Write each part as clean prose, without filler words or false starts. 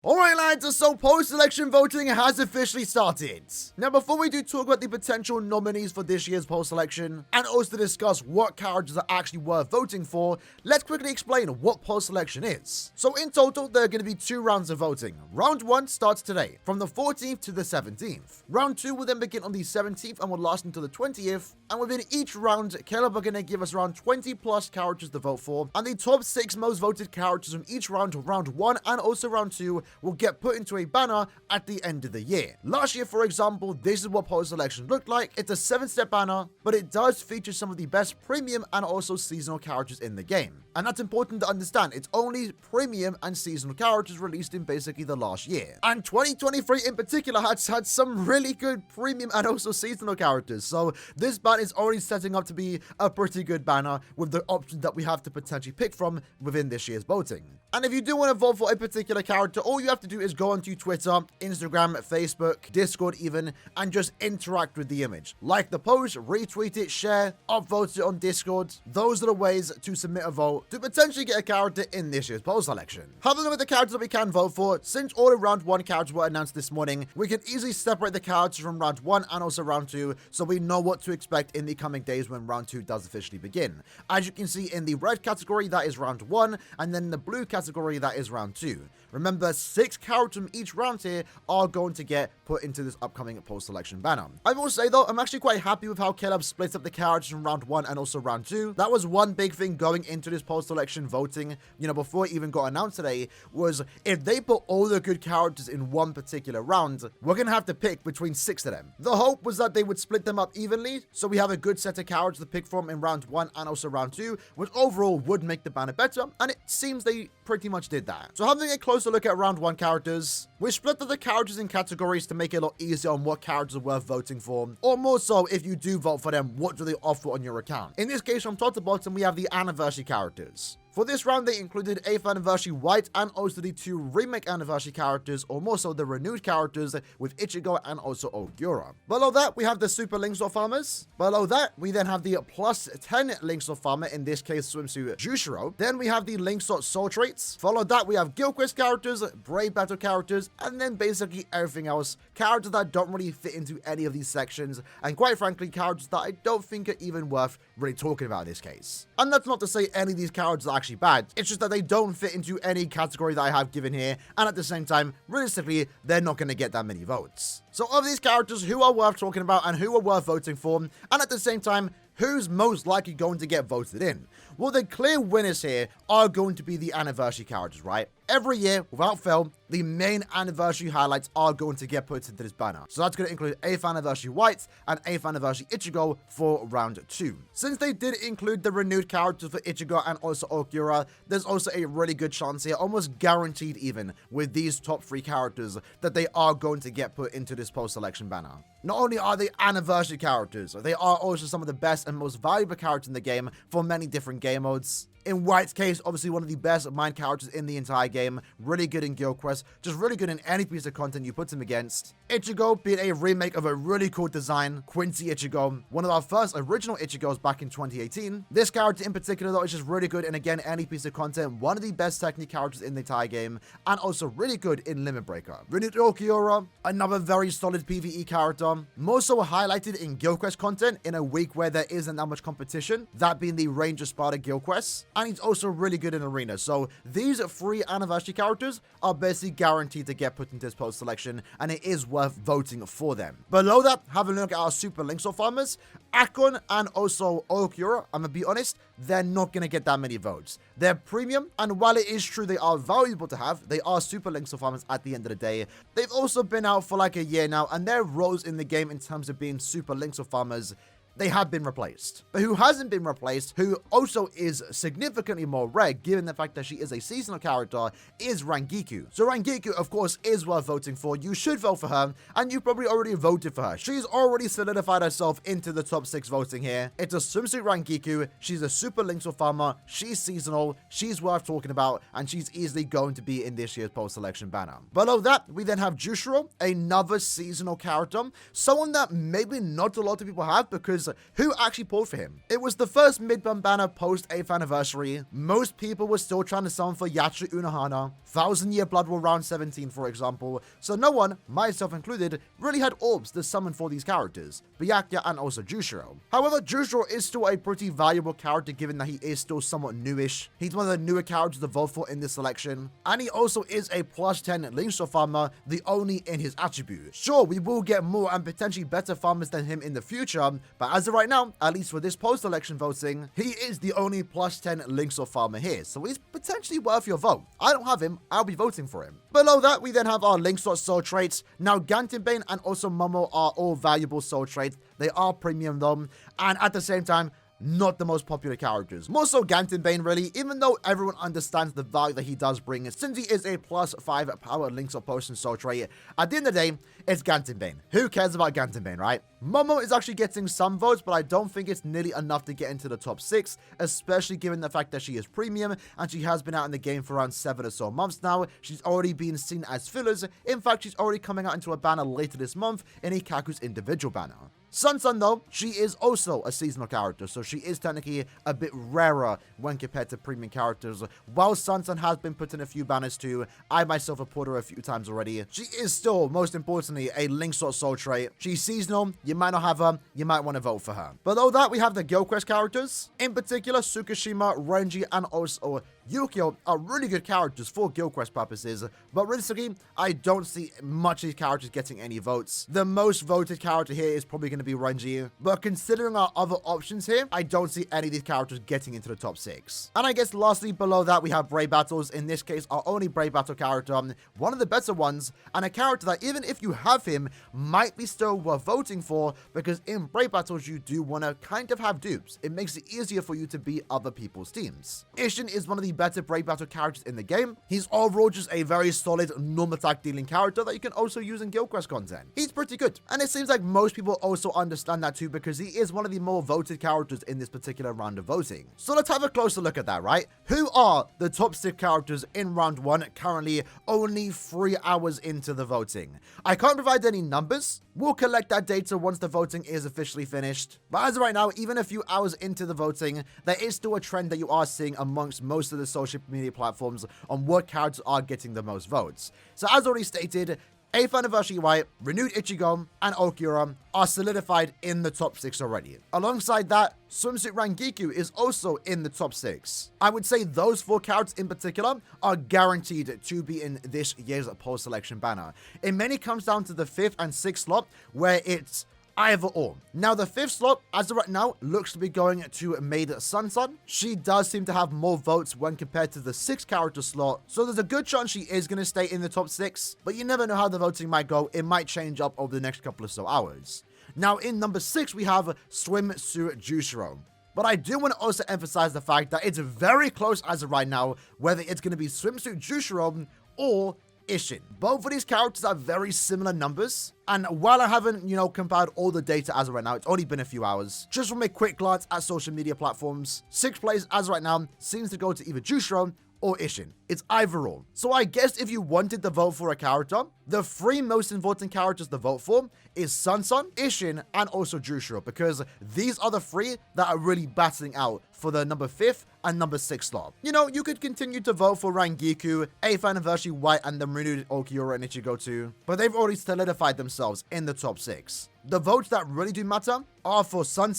Alright lads, so post-election voting has officially started. Now before we do talk about the potential nominees for this year's post-election, and also discuss what characters are actually worth voting for, let's quickly explain what post-election is. So in total, there are going to be 2 rounds of voting. Round 1 starts today, from the 14th to the 17th. Round 2 will then begin on the 17th and will last until the 20th, and within each round, Caleb are going to give us around 20 plus characters to vote for, and the top 6 most voted characters from each round 1 and also round 2, will get put into a banner at the end of the year. Last year, for example, this is what post-election looked like. It's a 7-step banner, but it does feature some of the best premium and also seasonal characters in the game. And that's important to understand. It's only premium and seasonal characters released in basically the last year. And 2023 in particular has had some really good premium and also seasonal characters. So this banner is already setting up to be a pretty good banner with the options that we have to potentially pick from within this year's voting. And if you do want to vote for a particular character, all you have to do is go onto Twitter, Instagram, Facebook, Discord even, and just interact with the image. Like the post, retweet it, share, upvote it on Discord. Those are the ways to submit a vote to potentially get a character in this year's post election. Having a look at the characters that we can vote for, since all the round 1 characters were announced this morning, we can easily separate the characters from round 1 and also round 2, so we know what to expect in the coming days when round 2 does officially begin. As you can see in the red category, that is round 1, and then in the blue category, that is round 2. Remember, 6 characters from each round here are going to get put into this upcoming post-election banner. I will say though, I'm actually quite happy with how Caleb splits up the characters from round 1 and also round 2. That was one big thing going into this post-election voting, before it even got announced today, was if they put all the good characters in one particular round, we're going to have to pick between 6 of them. The hope was that they would split them up evenly, so we have a good set of characters to pick from in round 1 and also round 2, which overall would make the banner better, and it seems they pretty much did that. So having a closer look at round 1 characters, we split up the characters in categories to make it a lot easier on what characters are worth voting for, or more so, if you do vote for them, what do they offer on your account. In this case, from top to bottom, we have the anniversary characters. For this round, they included 8th Anniversary White and also the 2 Remake Anniversary characters, or more so the renewed characters with Ichigo and also Aaroniero. Below that, we have the Super Linksword Farmers. Below that, we then have the plus 10 Linksword Farmer, in this case Swimsuit Jushiro. Then we have the Linksword Soul Traits. Followed that, we have Guild Quest characters, Brave Battle characters, and then basically everything else. Characters that don't really fit into any of these sections, and quite frankly, characters that I don't think are even worth really talking about in this case. And that's not to say any of these characters are actually bad, it's just that they don't fit into any category that I have given here, and at the same time, realistically, they're not going to get that many votes. So of these characters, who are worth talking about and who are worth voting for, and at the same time, who's most likely going to get voted in? Well, the clear winners here are going to be the anniversary characters, right? Every year, without fail, the main anniversary highlights are going to get put into this banner. So that's going to include 8th Anniversary White and 8th Anniversary Ichigo for round 2. Since they did include the renewed characters for Ichigo and also Aaroniero, there's also a really good chance here, almost guaranteed even, with these top 3 characters, that they are going to get put into this post-election banner. Not only are they anniversary characters, they are also some of the best and most valuable characters in the game for many different game modes. In White's case, obviously one of the best mind characters in the entire game, really good in Guild Quest, just really good in any piece of content you put him against. Ichigo being a remake of a really cool design, Quincy Ichigo, one of our first original Ichigos back in 2018. This character in particular though is just really good in, again, any piece of content, one of the best technique characters in the entire game, and also really good in Limit Breaker. Renewed Aaroniero, another very solid PvE character, more so highlighted in Guild Quest content in a week where there isn't that much competition, that being the Ranger Sparta Guild Quests. And he's also really good in Arena. So these 3 anniversary characters are basically guaranteed to get put into this post selection, and it is worth voting for them. Below that, having a look at our Super Linksword Farmers, Akon and also Aaroniero, I'm gonna be honest, they're not gonna get that many votes. They're premium, and while it is true they are valuable to have, they are Super Linksword Farmers at the end of the day. They've also been out for like a year now, and their roles in the game in terms of being Super Linksword Farmers, they have been replaced. But who hasn't been replaced, who also is significantly more rare, given the fact that she is a seasonal character, is Rangiku. So Rangiku, of course, is worth voting for. You should vote for her, and you probably already voted for her. She's already solidified herself into the top 6 voting here. It's a swimsuit Rangiku. She's a Super Linksword Farmer. She's seasonal. She's worth talking about, and she's easily going to be in this year's post-election banner. Below that, we then have Jushiro, another seasonal character, someone that maybe not a lot of people have because who actually pulled for him. It was the first mid-bun banner post 8th anniversary. Most people were still trying to summon for Yacha Unohana, 1000 Year Blood War round 17 for example, so no one, myself included, really had orbs to summon for these characters, Byakuya and also Jushiro. However, Jushiro is still a pretty valuable character given that he is still somewhat newish. He's one of the newer characters to vote for in this selection, and he also is a plus 10 link shot farmer, the only in his attribute. Sure, we will get more and potentially better farmers than him in the future, but as of right now, at least for this post-election voting, he is the only plus 10 link shot farmer here, so he's potentially worth your vote. I don't have him, I'll be voting for him. Below that, we then have our link slot soul traits. Now, Gantenbane and also Momo are all valuable soul traits. They are premium though, and at the same time, not the most popular characters. More so Gantenbane really, even though everyone understands the value that he does bring, since he is a plus 5 power links up potion soul trait. At the end of the day, it's Gantenbane. Who cares about Gantenbane, right? Momo is actually getting some votes, but I don't think it's nearly enough to get into the top 6, especially given the fact that she is premium, and she has been out in the game for around 7 or so months now. She's already been seen as fillers. In fact, she's already coming out into a banner later this month in Ikaku's individual banner. Sun though, she is also a seasonal character, so she is technically a bit rarer when compared to premium characters. While Sun has been put in a few banners too, I myself have put her a few times already. She is still, most importantly, a link slot soul trait. She's seasonal, you might not have her, you might want to vote for her. Below that, we have the Guild Quest characters. In particular, Tsukishima, Renji, and also Yukio are really good characters for Guild Quest purposes, but realistically, I don't see much of these characters getting any votes. The most voted character here is probably going to be Renji, but considering our other options here, I don't see any of these characters getting into the top 6. And I guess lastly, below that, we have Brave Battles. In this case, our only Brave Battle character, one of the better ones, and a character that even if you have him, might be still worth voting for, because in Brave Battles, you do want to kind of have dupes. It makes it easier for you to beat other people's teams. Ishin is one of the better Brave Battle characters in the game. He's overall just a very solid normal attack dealing character that you can also use in Guild Quest content. He's pretty good, and it seems like most people also understand that too, because he is one of the more voted characters in this particular round of voting. So let's have a closer look at that, right? Who are the top 6 characters in round 1 currently only 3 hours into the voting? I can't provide any numbers. We'll collect that data once the voting is officially finished. But as of right now, even a few hours into the voting, there is still a trend that you are seeing amongst most of the social media platforms on what characters are getting the most votes. So as already stated, 8th Anniversary White, Renewed Ichigo, and Okura are solidified in the top 6 already. Alongside that, Swimsuit Rangiku is also in the top 6. I would say those 4 characters in particular are guaranteed to be in this year's poll selection banner. It mainly comes down to the 5th and 6th slot, where it's either or. Now, the 5th slot, as of right now, looks to be going to Maid Sun. She does seem to have more votes when compared to the 6th character slot, so there's a good chance she is going to stay in the top 6, but you never know how the voting might go. It might change up over the next couple of so hours. Now, in number 6, we have Swimsuit Jushiro. But I do want to also emphasize the fact that it's very close as of right now, whether it's going to be Swimsuit Jushiro or Ishin. Both of these characters have very similar numbers, and while I haven't, compiled all the data as of right now, it's only been a few hours, just from a quick glance at social media platforms, 6th place as of right now seems to go to either Jushiro or Ishin. It's either or. So I guess if you wanted to vote for a character, the 3 most important characters to vote for is Sun, Ishin, and also Jushiro, because these are the 3 that are really battling out for the number 5th and number 6th slot. You could continue to vote for Rangiku, 8th Anniversary White, and the renewed Okura and Ichigo too, but they've already solidified themselves in the top 6. The votes that really do matter are for Sun,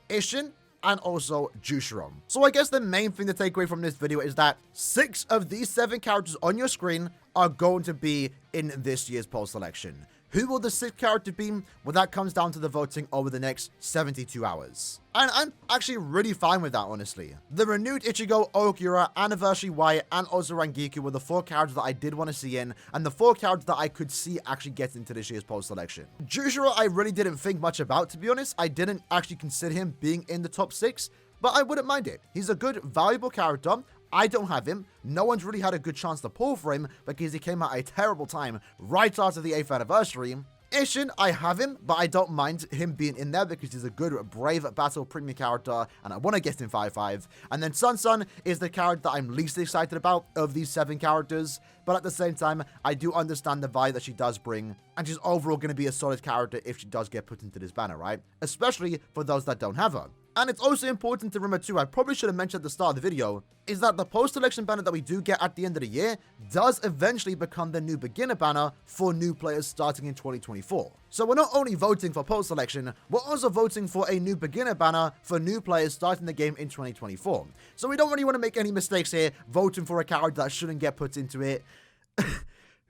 Ishin, and also Jushiro. So I guess the main thing to take away from this video is that 6 of these 7 characters on your screen are going to be in this year's poll selection. Who will the 6th character be? Well, that comes down to the voting over the next 72 hours. And I'm actually really fine with that, honestly. The renewed Ichigo, Okura, Anniversary White, and also Rangiku were the 4 characters that I did want to see in, and the 4 characters that I could see actually get into this year's poll selection. Jushiro, I really didn't think much about, to be honest. I didn't actually consider him being in the top 6, but I wouldn't mind it. He's a good, valuable character. I don't have him. No one's really had a good chance to pull for him because he came at a terrible time right after the 8th anniversary. Ishin, I have him, but I don't mind him being in there because he's a good, brave battle premium character, and I want to get him 5-5. And then Sun is the character that I'm least excited about of these 7 characters, but at the same time, I do understand the vibe that she does bring, and she's overall going to be a solid character if she does get put into this banner, right? Especially for those that don't have her. And it's also important to remember too, I probably should have mentioned at the start of the video, is that the post-election banner that we do get at the end of the year does eventually become the new beginner banner for new players starting in 2024. So we're not only voting for post-election, we're also voting for a new beginner banner for new players starting the game in 2024. So we don't really want to make any mistakes here, voting for a character that shouldn't get put into it.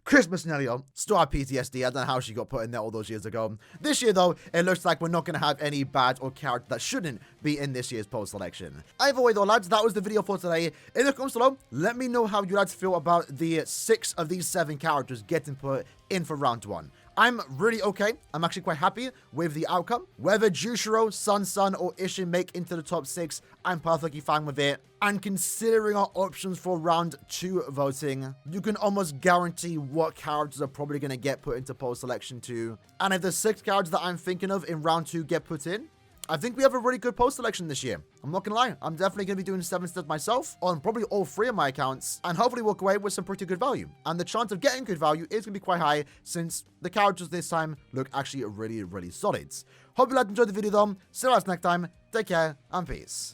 Christmas Nelio, still have PTSD. I don't know how she got put in there all those years ago. This year, though, it looks like we're not going to have any bad or character that shouldn't be in this year's post-selection. Either way, though, lads, that was the video for today. In the comments below, let me know how you lads feel about the 6 of these 7 characters getting put in for round 1. I'm really okay. I'm actually quite happy with the outcome. Whether Jushiro, Sun, or Ishin make into the top 6, I'm perfectly fine with it. And considering our options for round 2 voting, you can almost guarantee what characters are probably going to get put into post-selection 2. And if the 6 characters that I'm thinking of in round 2 get put in, I think we have a really good post-selection this year. I'm not gonna lie. I'm definitely gonna be doing 7 steps myself on probably all 3 of my accounts and hopefully walk away with some pretty good value. And the chance of getting good value is gonna be quite high since the characters this time look actually really solid. Hope you guys enjoyed the video though. See you guys next time. Take care and peace.